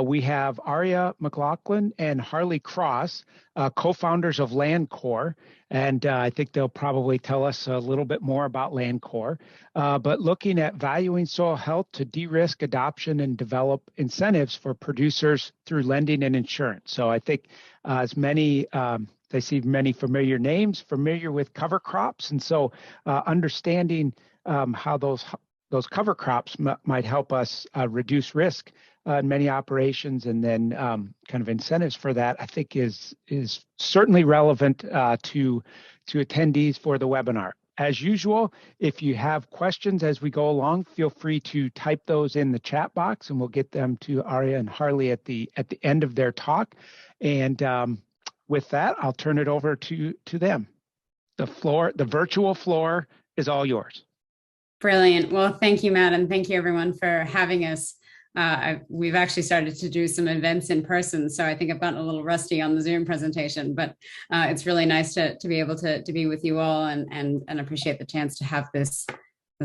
We have Aria McLauchlan and Harley Cross, co-founders of LandCore, and I think they'll probably tell us a little bit more about LandCore. But looking at valuing soil health to de-risk adoption and develop incentives for producers through lending and insurance. So I think as many they see many familiar names, familiar with cover crops, and so understanding how those cover crops might help us reduce risk in many operations, and then kind of incentives for that, I think is certainly relevant to attendees for the webinar. As usual, if you have questions as we go along, feel free to type those in the chat box, and we'll get them to Aria and Harley at the end of their talk. And with that, I'll turn it over to them. The virtual floor is all yours. Brilliant. Well, thank you, Matt, and thank you everyone for having us. We've actually started to do some events in person, so I think I've gotten a little rusty on the Zoom presentation, but it's really nice to be able to be with you all and appreciate the chance to have this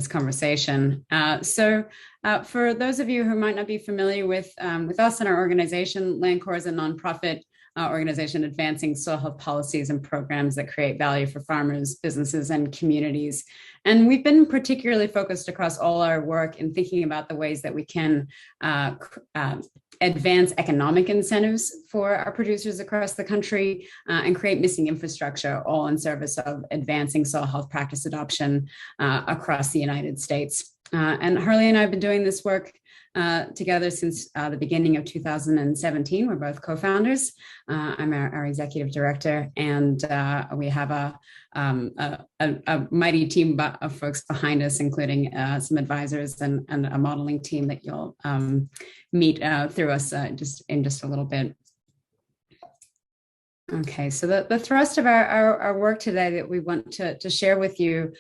conversation. So for those of you who might not be familiar with us and our organization, LandCore is a nonprofit organization advancing soil health policies and programs that create value for farmers, businesses, and communities. And we've been particularly focused across all our work in thinking about the ways that we can advance economic incentives for our producers across the country and create missing infrastructure, all in service of advancing soil health practice adoption across the United States. And Harley and I have been doing this work together since the beginning of 2017. We're both co-founders. I'm our executive director, and we have a mighty team of folks behind us, including some advisors and a modeling team that you'll meet through us in just a little bit. Okay, so the thrust of our work today that we want to share with you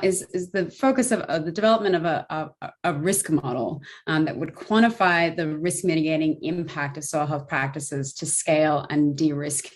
is the focus of the development of a risk model that would quantify the risk mitigating impact of soil health practices to scale and de-risk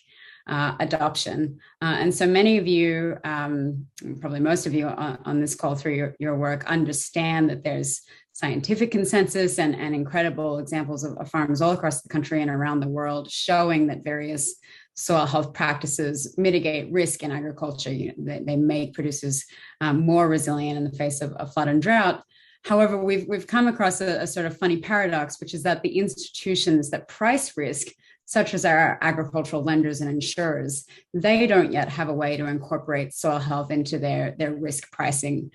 adoption. And so many of you, probably most of you on this call through your work, understand that there's scientific consensus and incredible examples of farms all across the country and around the world showing that various soil health practices mitigate risk in agriculture. They make producers more resilient in the face of flood and drought. However, we've come across a sort of funny paradox, which is that the institutions that price risk, such as our agricultural lenders and insurers, they don't yet have a way to incorporate soil health into their risk pricing.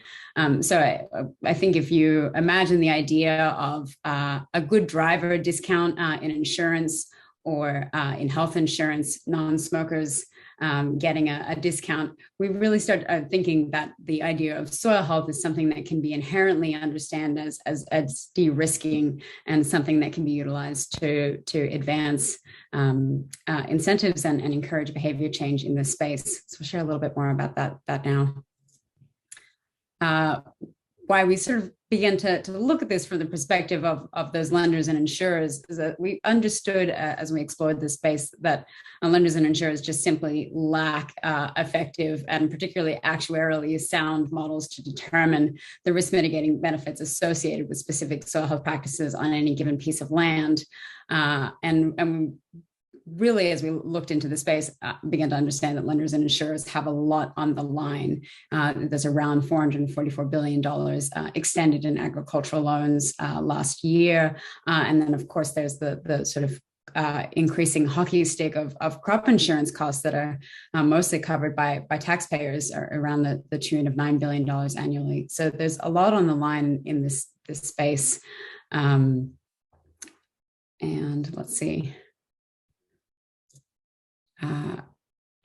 So I think if you imagine the idea of a good driver discount in insurance, or in health insurance, non-smokers getting a discount, we really start thinking that the idea of soil health is something that can be inherently understood as de-risking and something that can be utilized to advance incentives and encourage behavior change in this space. So we'll share a little bit more about that now. Why we sort of began to look at this from the perspective of those lenders and insurers is that we understood as we explored this space that lenders and insurers just simply lack effective and particularly actuarially sound models to determine the risk mitigating benefits associated with specific soil health practices on any given piece of land. And really, as we looked into the space, began to understand that lenders and insurers have a lot on the line. There's around $444 billion extended in agricultural loans last year. And then, of course, there's the sort of increasing hockey stick of crop insurance costs that are mostly covered by taxpayers, around the tune of $9 billion annually. So there's a lot on the line in this space. And let's see.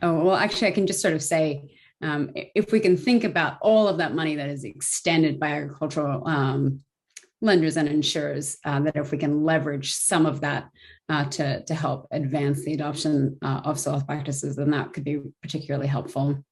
Well, actually, I can just sort of say, if we can think about all of that money that is extended by agricultural lenders and insurers, that if we can leverage some of that to help advance the adoption of soil health practices, then that could be particularly helpful.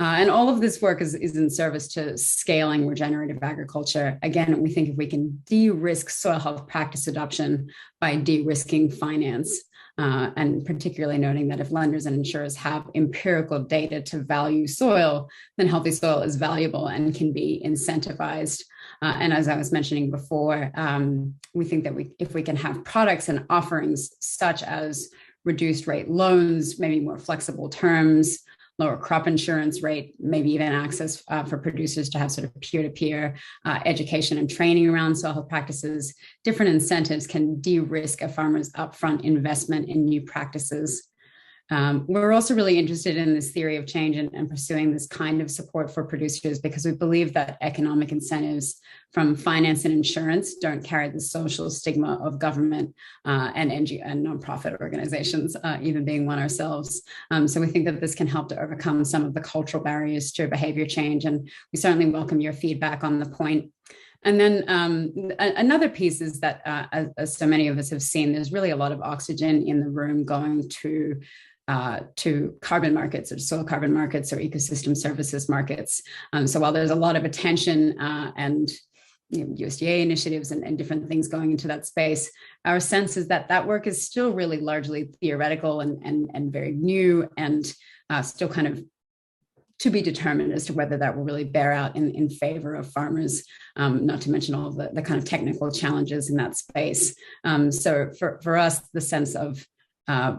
And all of this work is in service to scaling regenerative agriculture. Again, we think if we can de-risk soil health practice adoption by de-risking finance, and particularly noting that if lenders and insurers have empirical data to value soil, then healthy soil is valuable and can be incentivized. And as I was mentioning before, we think that if we can have products and offerings such as reduced rate loans, maybe more flexible terms, lower crop insurance rate, maybe even access for producers to have sort of peer-to-peer education and training around soil health practices, different incentives can de-risk a farmer's upfront investment in new practices. We're also really interested in this theory of change and pursuing this kind of support for producers because we believe that economic incentives from finance and insurance don't carry the social stigma of government and NGO and nonprofit organizations, even being one ourselves. So we think that this can help to overcome some of the cultural barriers to behavior change, and we certainly welcome your feedback on the point. And then another piece is that, as so many of us have seen, there's really a lot of oxygen in the room going to carbon markets or soil carbon markets or ecosystem services markets. So while there's a lot of attention and USDA initiatives and different things going into that space, our sense is that that work is still really largely theoretical and very new and still kind of to be determined as to whether that will really bear out in favor of farmers, not to mention all the kind of technical challenges in that space. So for us, the sense of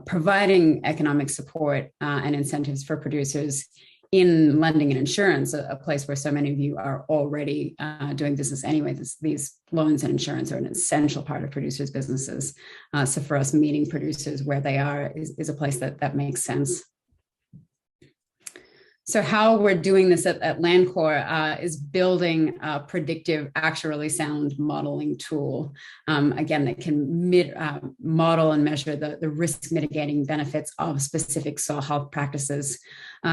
providing economic support and incentives for producers in lending and insurance, a place where so many of you are already doing business anyway. These loans and insurance are an essential part of producers' businesses. So for us, meeting producers where they are is a place that makes sense. So how we're doing this at LandCorp is building a predictive, actuarially sound modeling tool, again, that can model and measure the risk mitigating benefits of specific soil health practices.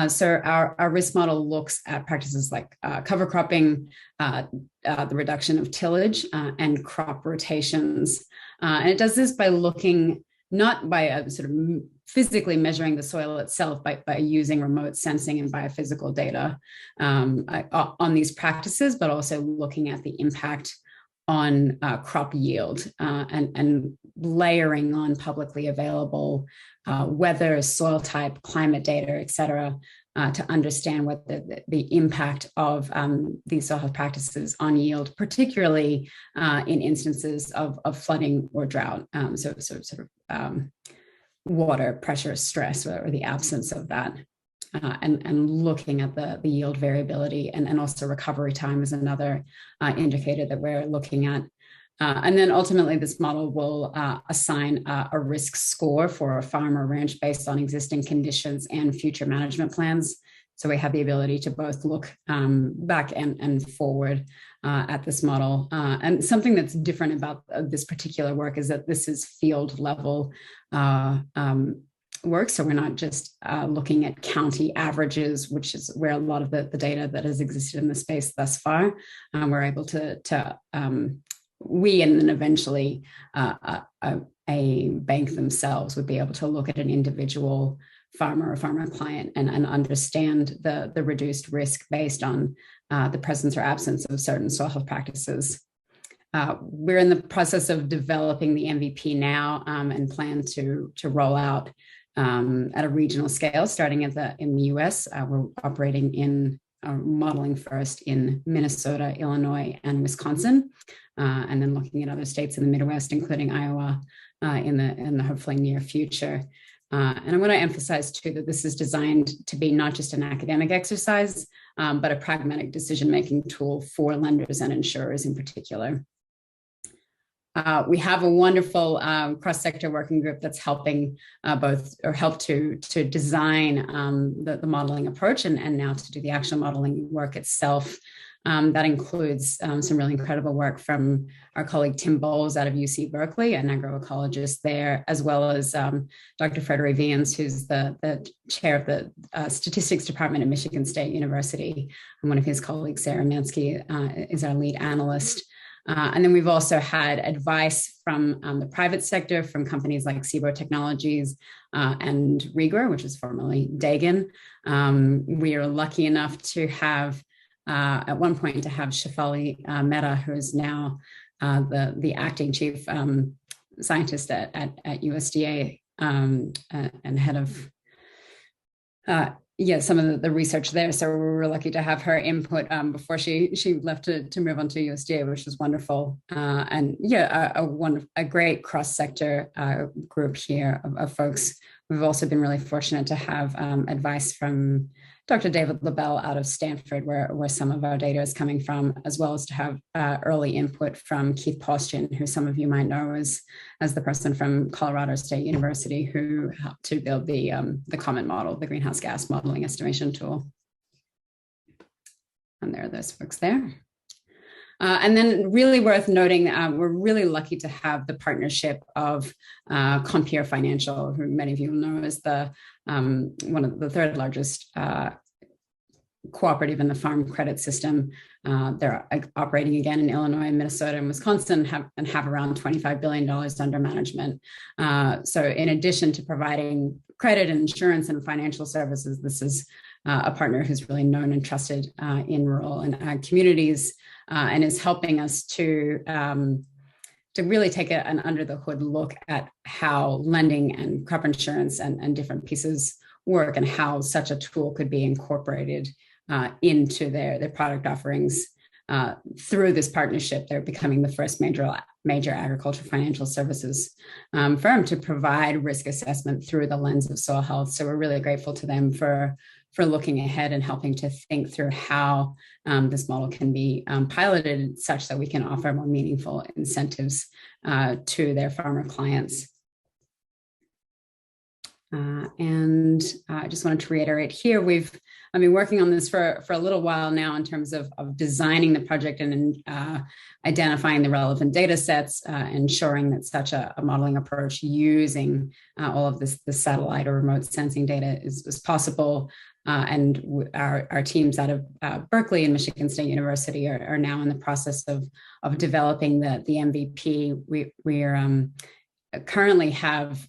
So our risk model looks at practices like cover cropping, the reduction of tillage, and crop rotations. And it does this by looking not by a sort of physically measuring the soil itself, by using remote sensing and biophysical data on these practices, but also looking at the impact on crop yield and layering on publicly available weather, soil type, climate data, et cetera, to understand what the impact of these soil health practices on yield, particularly in instances of flooding or drought. So sort of water pressure stress or the absence of that. And looking at the yield variability and also recovery time is another indicator that we're looking at. And then ultimately, this model will assign a risk score for a farm or ranch based on existing conditions and future management plans. So we have the ability to both look back and forward at this model. And something that's different about this particular work is that this is field level work. So we're not just looking at county averages, which is where a lot of the data that has existed in the space thus far. We're able to we and then eventually a bank themselves would be able to look at an individual farmer or farmer client and understand the reduced risk based on the presence or absence of certain soil health practices. We're in the process of developing the MVP now and plan to roll out at a regional scale, starting in the US. We're operating in modeling first in Minnesota, Illinois, and Wisconsin, and then looking at other states in the Midwest, including Iowa, in the hopefully near future. And I want to emphasize too that this is designed to be not just an academic exercise, but a pragmatic decision-making tool for lenders and insurers in particular. We have a wonderful cross-sector working group that's helping help to design the modeling approach and now to do the actual modeling work itself. That includes some really incredible work from our colleague Tim Bowles out of UC Berkeley, an agroecologist there, as well as Dr. Frederic Vians, who's the chair of the statistics department at Michigan State University. And one of his colleagues, Sarah Mansky, is our lead analyst. And then we've also had advice from the private sector, from companies like Cibo Technologies and Regrow, which is formerly Dagan. We are lucky enough to have, at one point, to have Shefali Mehta, who is now the acting chief scientist at USDA and head of some of the research there. So we were lucky to have her input before she left to move on to USDA, which was wonderful. A great cross-sector group here of folks. We've also been really fortunate to have advice from Dr. David LaBelle out of Stanford, where some of our data is coming from, as well as to have early input from Keith Postian, who some of you might know as the person from Colorado State University who helped to build the COMET model, the greenhouse gas modeling estimation tool. And there are those folks there. And then really worth noting, we're really lucky to have the partnership of Compeer Financial, who many of you know is the one of the third largest cooperative in the farm credit system. They're operating again in Illinois, Minnesota, and Wisconsin, and have around $25 billion under management. So in addition to providing credit and insurance and financial services, this is a partner who's really known and trusted in rural and ag communities, and is helping us to really take an under the hood look at how lending and crop insurance and different pieces work, and how such a tool could be incorporated into their product offerings. Through this partnership, they're becoming the first major agricultural financial services firm to provide risk assessment through the lens of soil health. So we're really grateful to them for looking ahead and helping to think through how this model can be piloted such that we can offer more meaningful incentives to their farmer clients. And I just wanted to reiterate here, I've been working on this for a little while now in terms of designing the project and identifying the relevant data sets, ensuring that such a modeling approach using all of this satellite or remote sensing data is possible. And our teams out of Berkeley and Michigan State University are now in the process of developing the MVP. We are currently have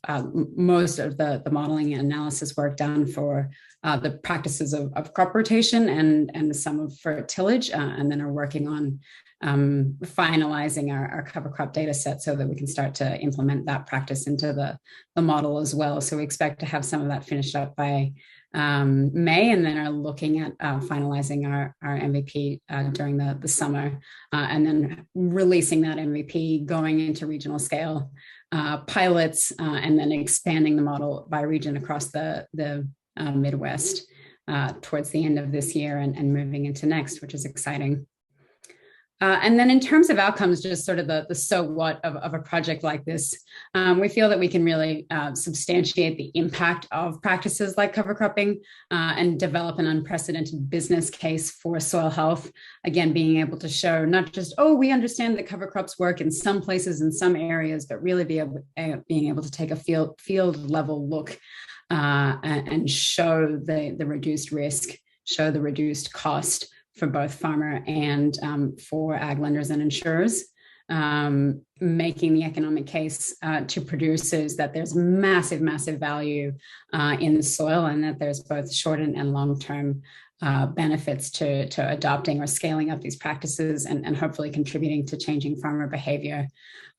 most of the modeling and analysis work done for the practices of crop rotation and some of for tillage, and then are working on finalizing our cover crop data set so that we can start to implement that practice into the model as well. So we expect to have some of that finished up by May, and then are looking at finalizing our MVP during the summer, and then releasing that MVP, going into regional scale pilots, and then expanding the model by region across the Midwest towards the end of this year and moving into next, which is exciting. And then in terms of outcomes, just sort of the so what of a project like this, we feel that we can really substantiate the impact of practices like cover cropping and develop an unprecedented business case for soil health. Again, being able to show not just, we understand that cover crops work in some places, in some areas, but really being able to take a field level look and show the reduced risk, show the reduced cost for both farmer and for ag lenders and insurers, making the economic case to producers that there's massive, massive value in the soil, and that there's both short and long-term benefits to adopting or scaling up these practices and hopefully contributing to changing farmer behavior.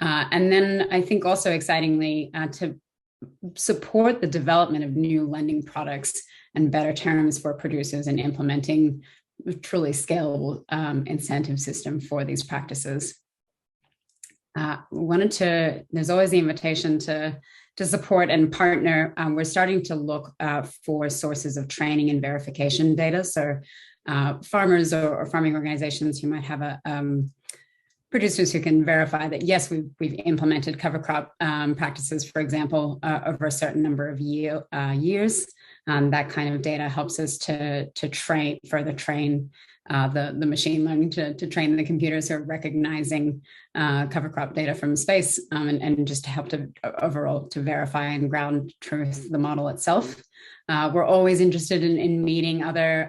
And then I think also excitingly to support the development of new lending products and better terms for producers in implementing a truly scalable incentive system for these practices. There's always the invitation to support and partner. We're starting to look for sources of training and verification data. So farmers or farming organizations who might have producers who can verify that, yes, we've implemented cover crop practices, for example, over a certain number of years. That kind of data helps us to further train the machine learning to train the computers who are recognizing cover crop data from space, and just to help to overall to verify and ground truth the model itself. We're always interested in meeting other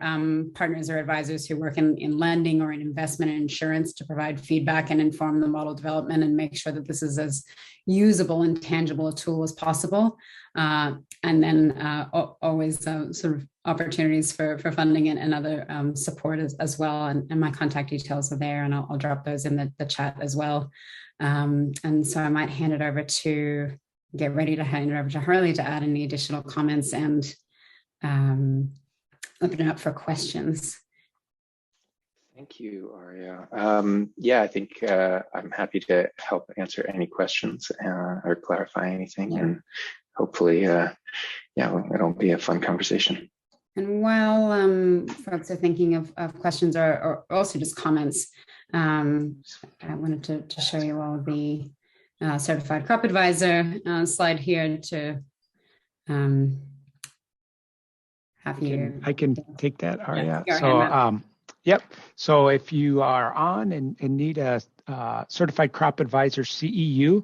partners or advisors who work in lending or in investment and insurance to provide feedback and inform the model development and make sure that this is as usable and tangible a tool as possible. And then always sort of opportunities for funding and other support as well. And my contact details are there, and I'll drop those in the chat as well. And so I might hand it over to, get ready to hand it over to Harley to add any additional comments and open it up for questions. Thank you, Aria. Yeah, I think I'm happy to help answer any questions or clarify anything, and hopefully, yeah, it'll be a fun conversation. And while folks are thinking of questions or also just comments, I wanted to show you all the certified crop advisor slide here to have you. I can take that, Aria. Yeah, so, yep. So if you are on and need a certified crop advisor CEU,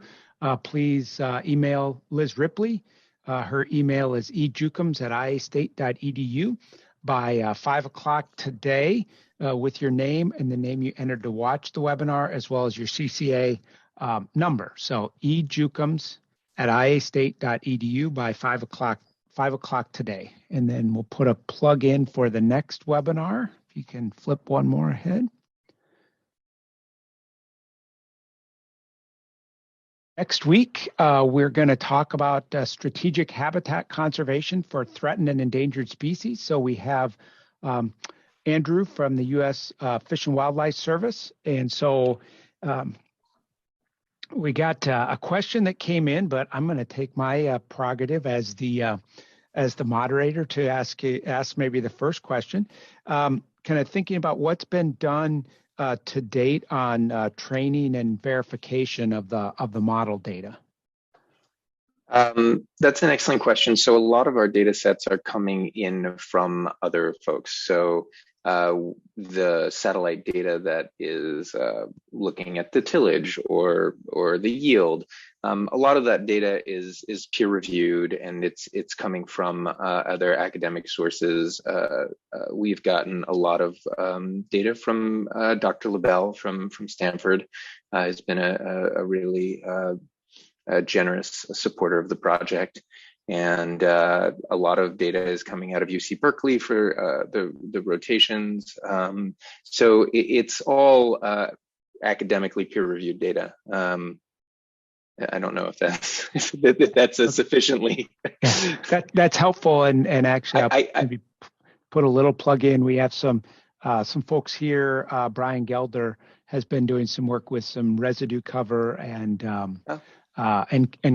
please email Liz Ripley. Her email is ejukums@iastate.edu by 5 o'clock today with your name and the name you entered to watch the webinar, as well as your CCA number. So ejukums@iastate.edu by 5 o'clock today. And then we'll put a plug in for the next webinar. If you can flip one more ahead. Next week, we're going to talk about strategic habitat conservation for threatened and endangered species. So we have Andrew from the U.S. Fish and Wildlife Service. And so we got a question that came in, but I'm going to take my prerogative as the moderator to ask maybe the first question. Kind of thinking about what's been done to date on training and verification of the model data? That's an excellent question. So a lot of our data sets are coming in from other folks. So the satellite data that is looking at the tillage or the yield, a lot of that data is peer reviewed, and it's coming from other academic sources. We've gotten a lot of data from Dr. LaBelle from Stanford. Has been a really generous supporter of the project. And a lot of data is coming out of UC Berkeley for the rotations. So it's all academically peer-reviewed data. I don't know if that's a sufficiently. That's helpful, and actually I'll maybe put a little plug in. We have some folks here. Brian Gelder has been doing some work with some residue cover and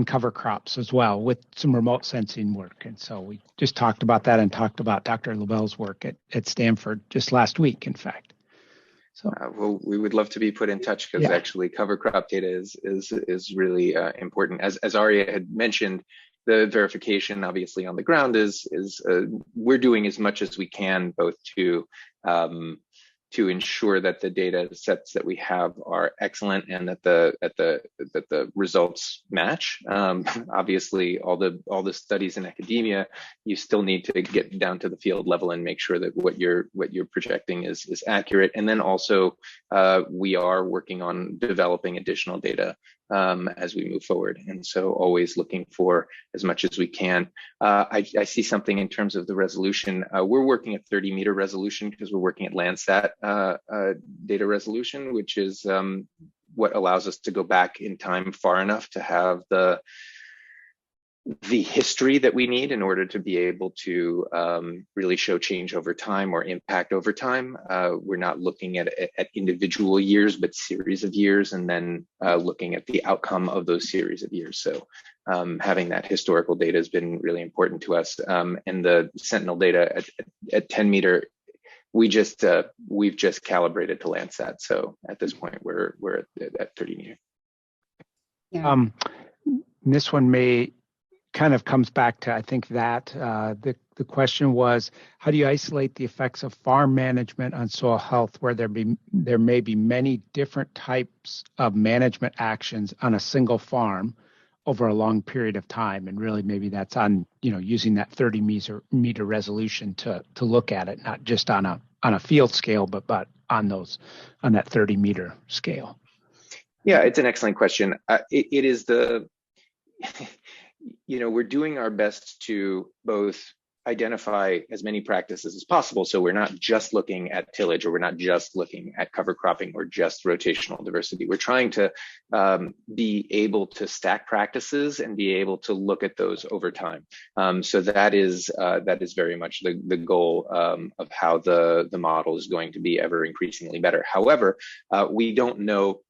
cover crops as well, with some remote sensing work. And so we just talked about that and talked about Dr. LaBelle's work at Stanford just last week, in fact. So well, we would love to be put in touch, because actually cover crop data is really important. As Aria had mentioned, the verification obviously on the ground is we're doing as much as we can, both to ensure that the data sets that we have are excellent and that the results match. Obviously, all the studies in academia, you still need to get down to the field level and make sure that what you're projecting is accurate. And then also, we are working on developing additional data as we move forward. And so always looking for as much as we can. I see something in terms of the resolution. We're working at 30-meter resolution because we're working at Landsat data resolution, which is what allows us to go back in time far enough to have the history that we need in order to be able to really show change over time or impact over time. We're not looking at individual years, but series of years, and then looking at the outcome of those series of years. So having that historical data has been really important to us. And the Sentinel data at 10 meter, we've just calibrated to Landsat. So at this point, we're at 30 meter. Yeah. This one may kind of comes back to, I think, that the question was, how do you isolate the effects of farm management on soil health where there may be many different types of management actions on a single farm over a long period of time? And really maybe that's on, using that 30-meter resolution to look at it, not just on a field scale, but on that 30-meter scale. Yeah, it's an excellent question. It is we're doing our best to both identify as many practices as possible. So we're not just looking at tillage, or we're not just looking at cover cropping or just rotational diversity. We're trying to be able to stack practices and be able to look at those over time. So that is very much the goal of how the model is going to be ever increasingly better. However, we don't know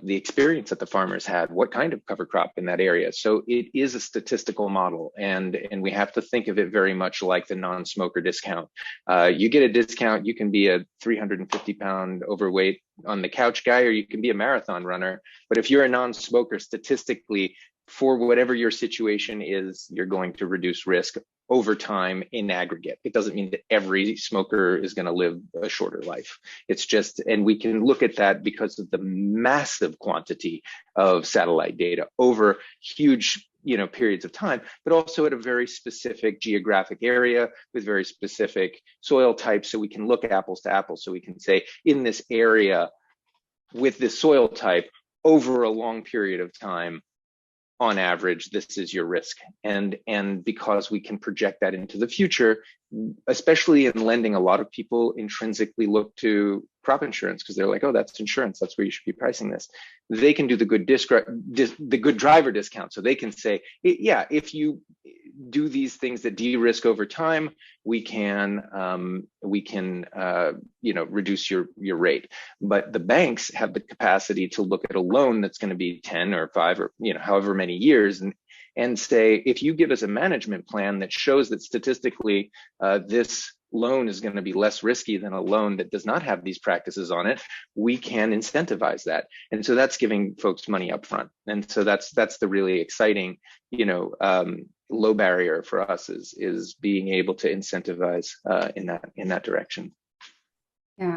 the experience that the farmers had, what kind of cover crop in that area. So it is a statistical model, and we have to think of it very much like the non-smoker discount. You get a discount, you can be a 350-pound overweight on the couch guy, or you can be a marathon runner. But if you're a non-smoker, statistically, for whatever your situation is, you're going to reduce risk over time in aggregate. It doesn't mean that every smoker is going to live a shorter life. It's just, and we can look at that because of the massive quantity of satellite data over huge periods of time, but also at a very specific geographic area with very specific soil types. So we can look apples to apples. So we can say, in this area with this soil type over a long period of time, on average, this is your risk. And because we can project that into the future, especially in lending, a lot of people intrinsically look to crop insurance because they're like, oh, that's insurance, that's where you should be pricing this. They can do the good driver discount. So they can say, yeah, if you do these things that de-risk over time, we can reduce your rate. But the banks have the capacity to look at a loan that's going to be 10 or 5 or however many years, and say, if you give us a management plan that shows that statistically this loan is going to be less risky than a loan that does not have these practices on it, we can incentivize that. And so that's giving folks money up front. And so that's the really exciting, low barrier for us is being able to incentivize in that direction. Yeah.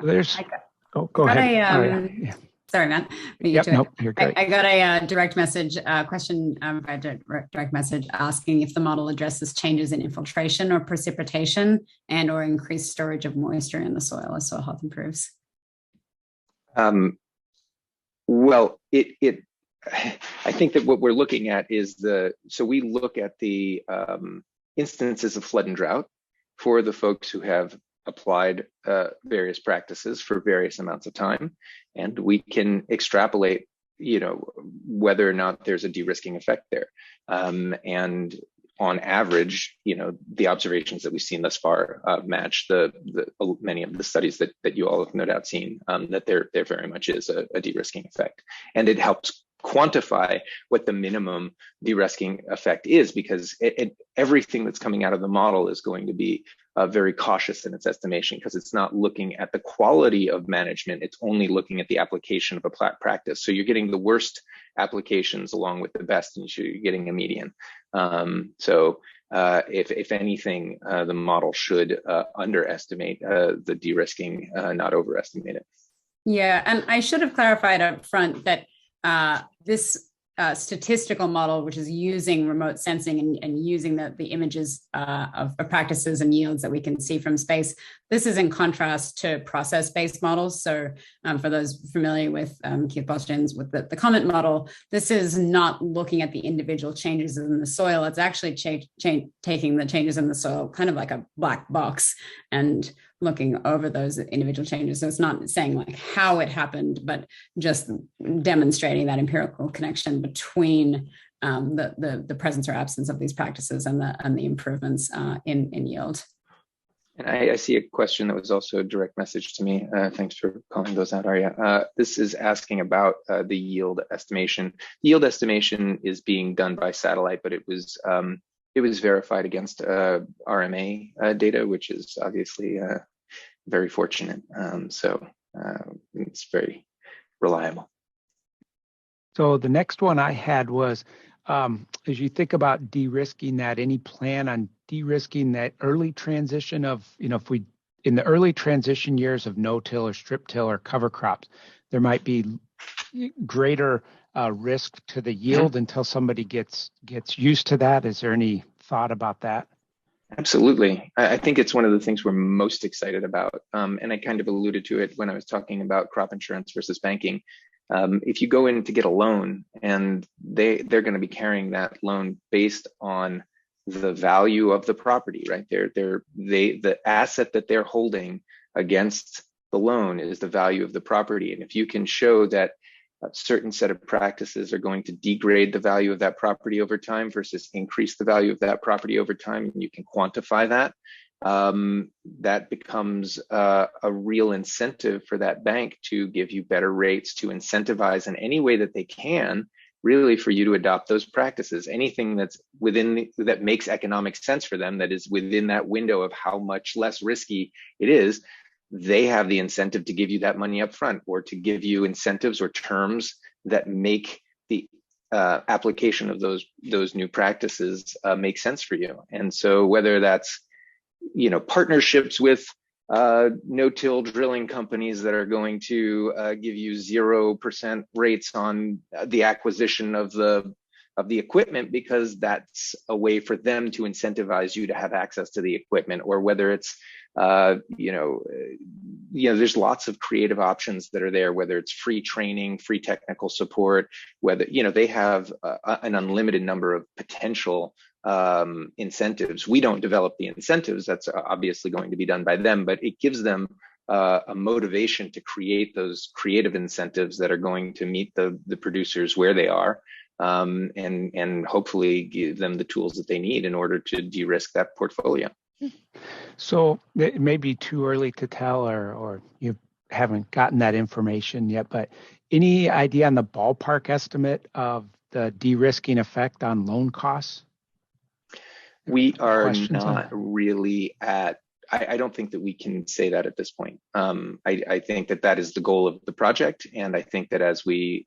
Go ahead. Sorry, Matt. Yep, nope, you're great. I got a direct message question by direct message asking if the model addresses changes in infiltration or precipitation and or increased storage of moisture in the soil as soil health improves. Well, I think that what we're looking at is so we look at the instances of flood and drought for the folks who have applied various practices for various amounts of time, and we can extrapolate, whether or not there's a de-risking effect there. And on average, the observations that we've seen thus far match the many of the studies that you all have no doubt seen, that there very much is a de-risking effect, and it helps quantify what the minimum de-risking effect is, because everything that's coming out of the model is going to be very cautious in its estimation, because it's not looking at the quality of management, it's only looking at the application of a practice. So you're getting the worst applications along with the best, and you're getting a median. So if anything, the model should underestimate the de-risking, not overestimate it. Yeah, and I should have clarified up front that this statistical model, which is using remote sensing and using the images of practices and yields that we can see from space, this is in contrast to process-based models. So for those familiar with Keith Boston's with the comment model, this is not looking at the individual changes in the soil. It's actually taking the changes in the soil kind of like a black box and looking over those individual changes. So it's not saying like how it happened, but just demonstrating that empirical connection between the presence or absence of these practices and the improvements in yield. And I see a question that was also a direct message to me. Thanks for calling those out, Aria. This is asking about the yield estimation. Yield estimation is being done by satellite, but it was verified against RMA data, which is obviously very fortunate. So it's very reliable. So the next one I had was, as you think about de-risking that, any plan on de-risking that early transition of, if we, in the early transition years of no-till or strip-till or cover crops, there might be greater risk to the yield until somebody gets used to that. Is there any thought about that? Absolutely. I think it's one of the things we're most excited about. And I kind of alluded to it when I was talking about crop insurance versus banking. If you go in to get a loan and they're going to be carrying that loan based on the value of the property, right? The asset that they're holding against the loan is the value of the property. And if you can show that a certain set of practices are going to degrade the value of that property over time versus increase the value of that property over time, and you can quantify that, that becomes a real incentive for that bank to give you better rates, to incentivize in any way that they can, really, for you to adopt those practices. Anything that's that makes economic sense for them, that is within that window of how much less risky it is, they have the incentive to give you that money up front, or to give you incentives or terms that make the application of those new practices make sense for you. And so whether that's partnerships with no-till drilling companies that are going to give you 0% rates on the acquisition of the equipment, because that's a way for them to incentivize you to have access to the equipment, or whether it's there's lots of creative options that are there, whether it's free training, free technical support, whether they have an unlimited number of potential incentives. We don't develop the incentives. That's obviously going to be done by them, but it gives them a motivation to create those creative incentives that are going to meet the producers where they are, and hopefully give them the tools that they need in order to de-risk that portfolio. So it may be too early to tell, or you haven't gotten that information yet, but any idea on the ballpark estimate of the de-risking effect on loan costs? We are not really at, I don't think that we can say that at this point. I think that is the goal of the project. And I think that as we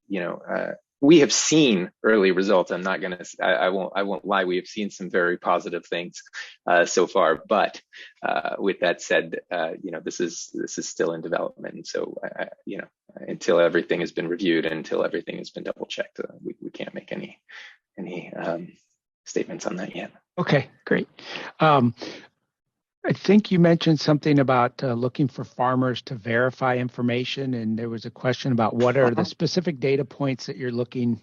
have seen early results. I won't lie. We have seen some very positive things so far. But with that said, this is still in development. And so, until everything has been reviewed and until everything has been double checked, we can't make any statements on that yet. Okay, great. I think you mentioned something about looking for farmers to verify information, and there was a question about what are the specific data points that you're looking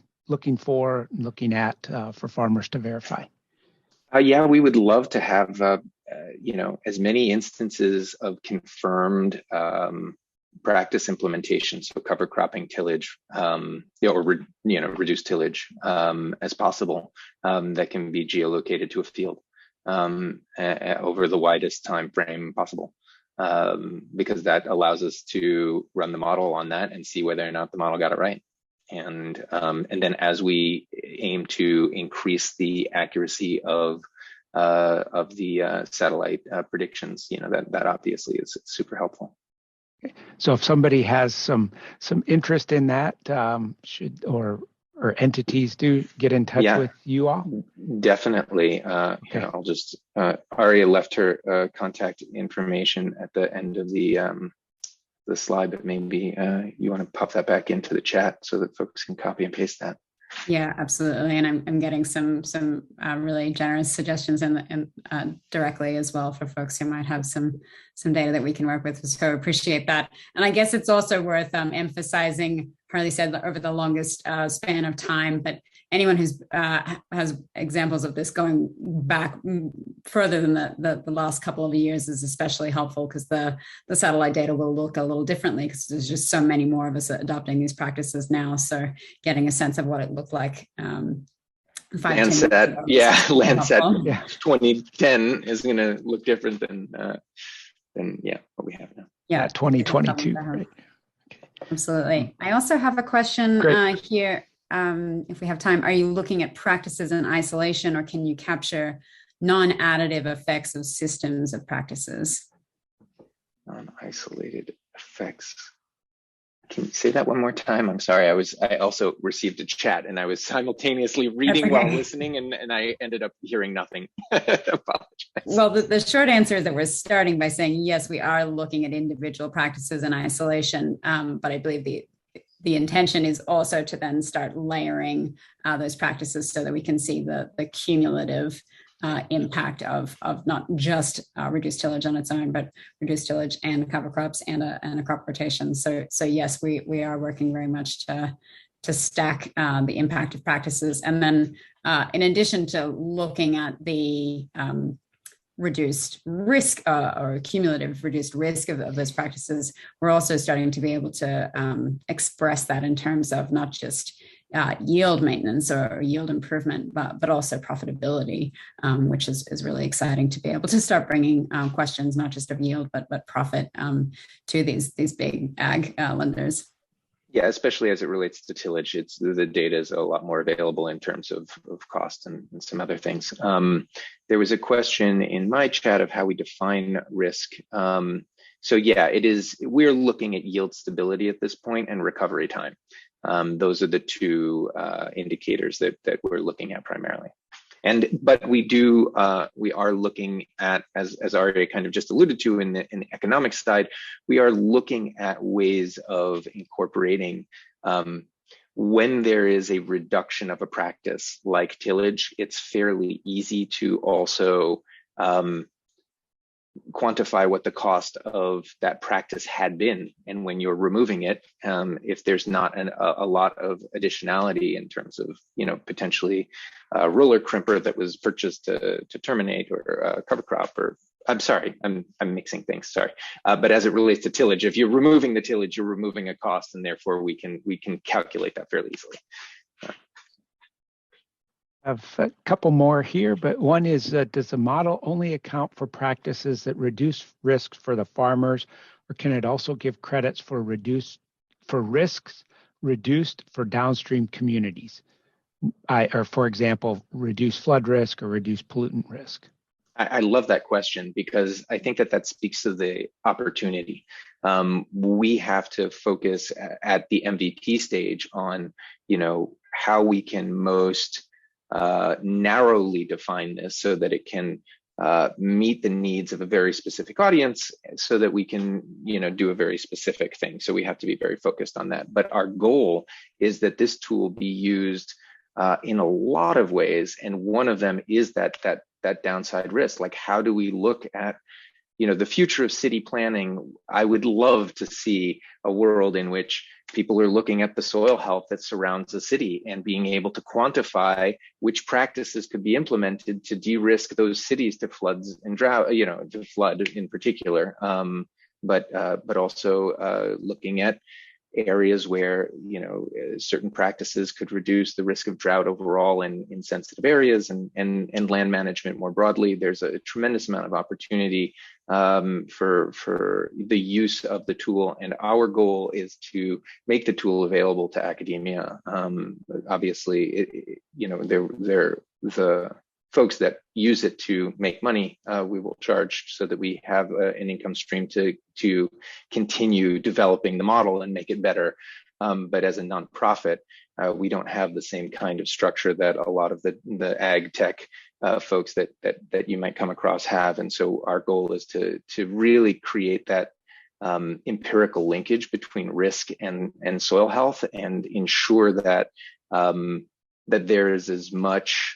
at for farmers to verify. Yeah, we would love to have as many instances of confirmed practice implementation, so cover cropping, tillage, or reduced tillage as possible, that can be geolocated to a field over the widest time frame possible, because that allows us to run the model on that and see whether or not the model got it right. And then as we aim to increase the accuracy of the satellite predictions, that obviously is super helpful. So if somebody has some interest in that, or entities do get in touch with you all? Definitely. Okay. I'll just, Aria left her contact information at the end of the slide, but maybe you want to pop that back into the chat so that folks can copy and paste that. Yeah, absolutely. And I'm getting some really generous suggestions and directly as well for folks who might have some data that we can work with. So appreciate that. And I guess it's also worth emphasizing, Harley said over the longest span of time, but anyone who's has examples of this going back further than the last couple of years is especially helpful, because the satellite data will look a little differently because there's just so many more of us adopting these practices now. So getting a sense of what it looked like. Landsat 2010 is going to look different than what we have now. Yeah, 2022. Right. Absolutely. I also have a question here. If we have time, are you looking at practices in isolation, or can you capture non-additive effects of systems of practices? Non-isolated effects. Can you say that one more time? I'm sorry. I also received a chat and I was simultaneously That's reading while okay. listening, and I ended up hearing nothing. Apologize. Well, the short answer is that we're starting by saying, yes, we are looking at individual practices in isolation. But I believe the intention is also to then start layering those practices so that we can see the cumulative impact of not just reduced tillage on its own, but reduced tillage and cover crops and a crop rotation. So yes, we are working very much to stack the impact of practices. And then in addition to looking at the reduced risk or cumulative reduced risk of those practices, we're also starting to be able to express that in terms of not just yield maintenance or yield improvement, but also profitability, which is really exciting to be able to start bringing questions not just of yield but profit to these big ag lenders. Yeah, especially as it relates to tillage, the data is a lot more available in terms of cost and some other things. There was a question in my chat of how we define risk. So yeah, we're looking at yield stability at this point and recovery time. Those are the two indicators that we're looking at primarily. But we are looking at, as Aria kind of just alluded to in the economic side, we are looking at ways of incorporating when there is a reduction of a practice like tillage. It's fairly easy to also quantify what the cost of that practice had been, and when you're removing it, if there's not a lot of additionality in terms of potentially a roller crimper that was purchased to terminate, or a cover crop, or I'm sorry, I'm mixing things, sorry, but as it relates to tillage, if you're removing the tillage, you're removing a cost, and therefore we can calculate that fairly easily. I have a couple more here, but one is, does the model only account for practices that reduce risks for the farmers, or can it also give credits for risks reduced for downstream communities? Or for example, reduce flood risk or reduce pollutant risk? I love that question, because I think that speaks to the opportunity. We have to focus at the MVP stage on, how we can most narrowly define this so that it can meet the needs of a very specific audience, so that we can, do a very specific thing. So we have to be very focused on that. But our goal is that this tool be used in a lot of ways, and one of them is that downside risk. Like, how do we look at the future of city planning? I would love to see a world in which people are looking at the soil health that surrounds the city and being able to quantify which practices could be implemented to de-risk those cities to floods and drought, to flood in particular. But also looking at areas where certain practices could reduce the risk of drought overall in sensitive areas, and land management more broadly. There's a tremendous amount of opportunity for the use of the tool, and our goal is to make the tool available to academia. Obviously, the folks that use it to make money, we will charge so that we have an income stream to continue developing the model and make it better. But as a nonprofit, we don't have the same kind of structure that a lot of the ag tech folks that you might come across have. And so our goal is to really create that empirical linkage between risk and soil health, and ensure that that there is as much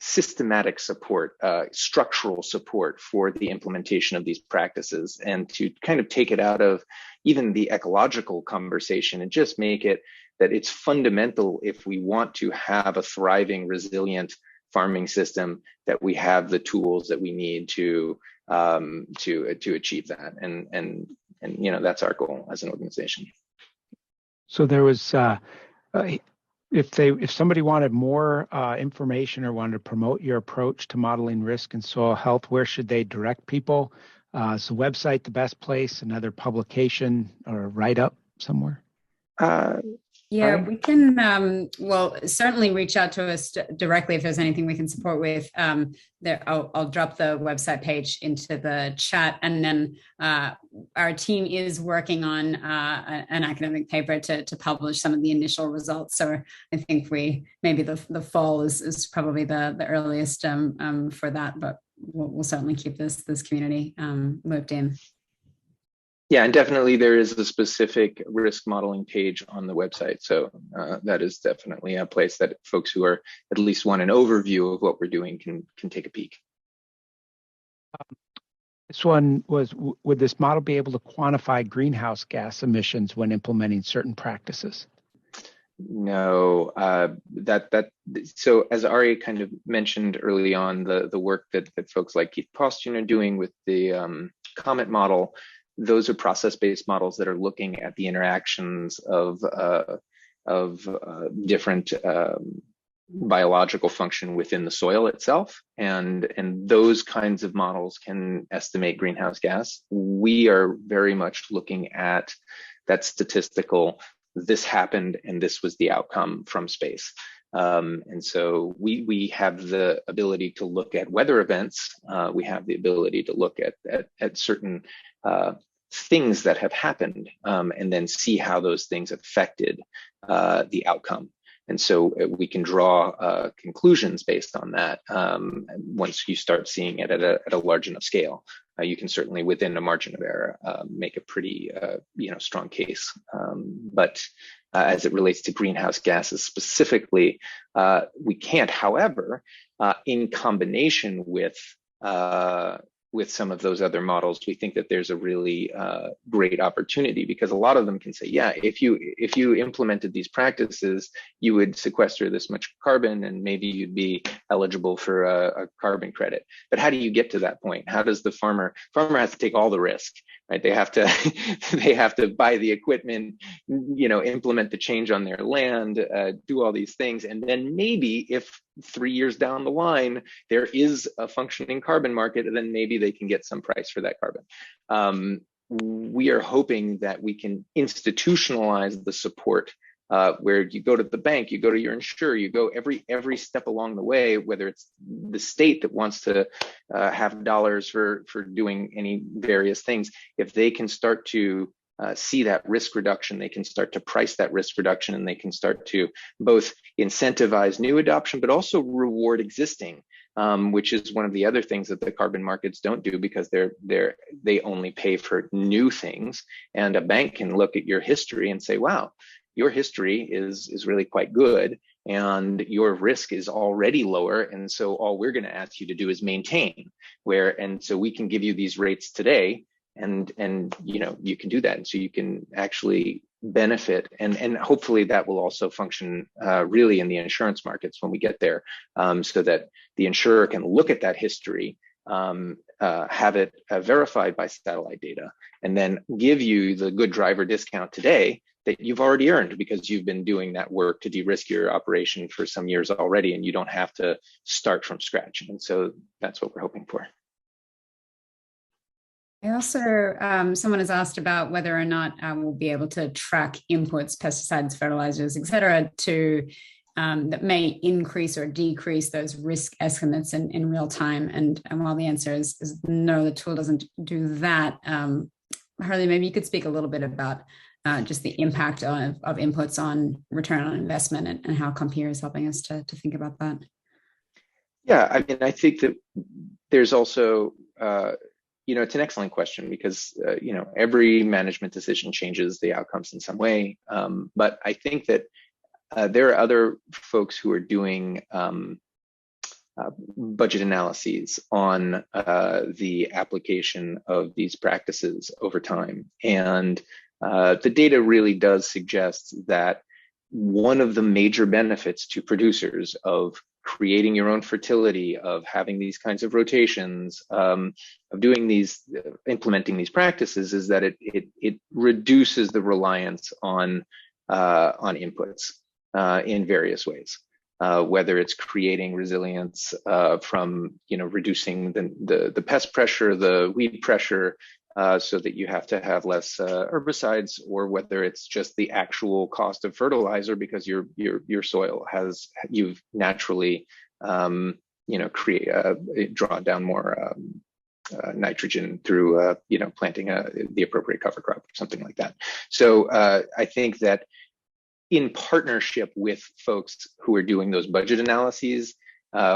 systematic support, structural support for the implementation of these practices, and to kind of take it out of even the ecological conversation and just make it that it's fundamental, if we want to have a thriving, resilient farming system, that we have the tools that we need to achieve that. And that's our goal as an organization. So there was if somebody wanted more information or wanted to promote your approach to modeling risk and soil health, where should they direct people? Is the website the best place? Another publication or write-up somewhere? Yeah, we can, well, certainly reach out to us directly if there's anything we can support with. I'll drop the website page into the chat. And then our team is working on an academic paper to publish some of the initial results. So I think maybe the fall is probably the earliest for that, but we'll certainly keep this community looped in. Yeah, and definitely there is a specific risk modeling page on the website. So that is definitely a place that folks who are at least want an overview of what we're doing can take a peek. This one was, would this model be able to quantify greenhouse gas emissions when implementing certain practices? No, so as Aria kind of mentioned early on, the work that folks like Keith Poston are doing with the COMET model, those are process-based models that are looking at the interactions of different biological function within the soil itself, and those kinds of models can estimate greenhouse gas. We are very much looking at that statistical, this happened and this was the outcome from space. And so we have the ability to look at weather events. We have the ability to look at certain things that have happened, and then see how those things affected the outcome. And so we can draw conclusions based on that. Once you start seeing it at a large enough scale, you can certainly, within a margin of error, make a pretty strong case. But as it relates to greenhouse gases specifically, we can't. However, in combination with some of those other models, we think that there's a really great opportunity, because a lot of them can say, yeah, if you implemented these practices, you would sequester this much carbon and maybe you'd be eligible for a carbon credit. But how do you get to that point? How does the farmer has to take all the risk, right? They have to buy the equipment, implement the change on their land, do all these things. And then maybe if 3 years down the line, there is a functioning carbon market, and then maybe they can get some price for that carbon. We are hoping that we can institutionalize the support, where you go to the bank, you go to your insurer, you go every step along the way, whether it's the state that wants to have dollars for doing any various things. If they can start to see that risk reduction, they can start to price that risk reduction, and they can start to both incentivize new adoption, but also reward existing, which is one of the other things that the carbon markets don't do, because they only pay for new things. And a bank can look at your history and say, wow, your history is really quite good, and your risk is already lower. And so all we're going to ask you to do is maintain and so we can give you these rates today. And you can do that, and so you can actually benefit, and hopefully that will also function really in the insurance markets when we get there, so that the insurer can look at that history, have it verified by satellite data, and then give you the good driver discount today that you've already earned, because you've been doing that work to de-risk your operation for some years already, and you don't have to start from scratch. And so that's what we're hoping for. I also, someone has asked about whether or not we'll be able to track inputs, pesticides, fertilizers, et cetera, that may increase or decrease those risk estimates in real time. And while the answer is no, the tool doesn't do that. Harley, maybe you could speak a little bit about just the impact of inputs on return on investment, and how Compere is helping us to think about that. Yeah, I mean, I think that there's also, it's an excellent question, because, every management decision changes the outcomes in some way. But I think that there are other folks who are doing budget analyses on the application of these practices over time. And the data really does suggest that one of the major benefits to producers of creating your own fertility, of having these kinds of rotations, of implementing these practices, is that it reduces the reliance on inputs in various ways. Whether it's creating resilience from reducing the pest pressure, the weed pressure, so that you have to have less herbicides, or whether it's just the actual cost of fertilizer because your soil you've naturally create draw down more nitrogen through planting the appropriate cover crop or something like that. So I think that in partnership with folks who are doing those budget analyses,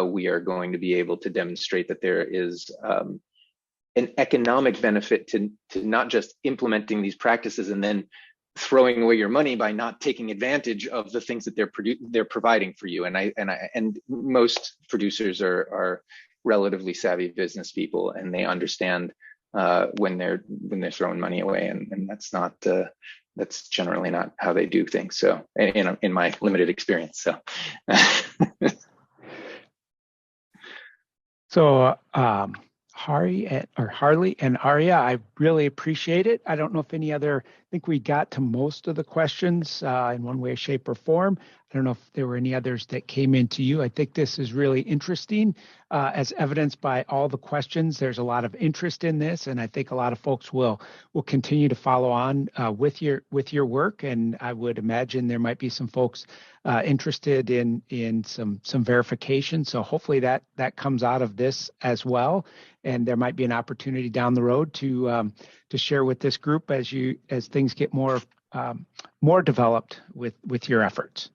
we are going to be able to demonstrate that there is an economic benefit to not just implementing these practices and then throwing away your money by not taking advantage of the things that they're providing for you. And most producers are relatively savvy business people, and they understand when they're throwing money away, and that's generally not how they do things. So in my limited experience, so. So Harley and Aria, I really appreciate it. I don't know if I think we got to most of the questions in one way, shape, or form. I don't know if there were any others that came into you. I think this is really interesting, as evidenced by all the questions. There's a lot of interest in this, and I think a lot of folks will continue to follow on with your work. And I would imagine there might be some folks interested in some verification. So hopefully that comes out of this as well. And there might be an opportunity down the road to share with this group as things get more developed with your efforts.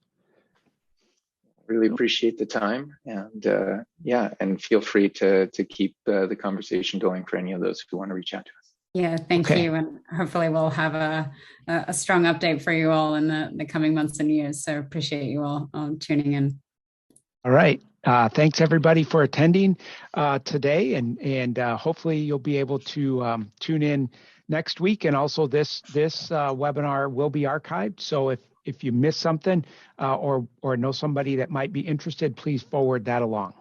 Really appreciate the time, and and feel free to keep the conversation going for any of those who want to reach out to us. Yeah, thank you, and hopefully we'll have a strong update for you all in the coming months and years. So appreciate you all tuning in. All right. Thanks everybody for attending today, and hopefully you'll be able to tune in next week. And also this webinar will be archived. So if you miss something or know somebody that might be interested, please forward that along.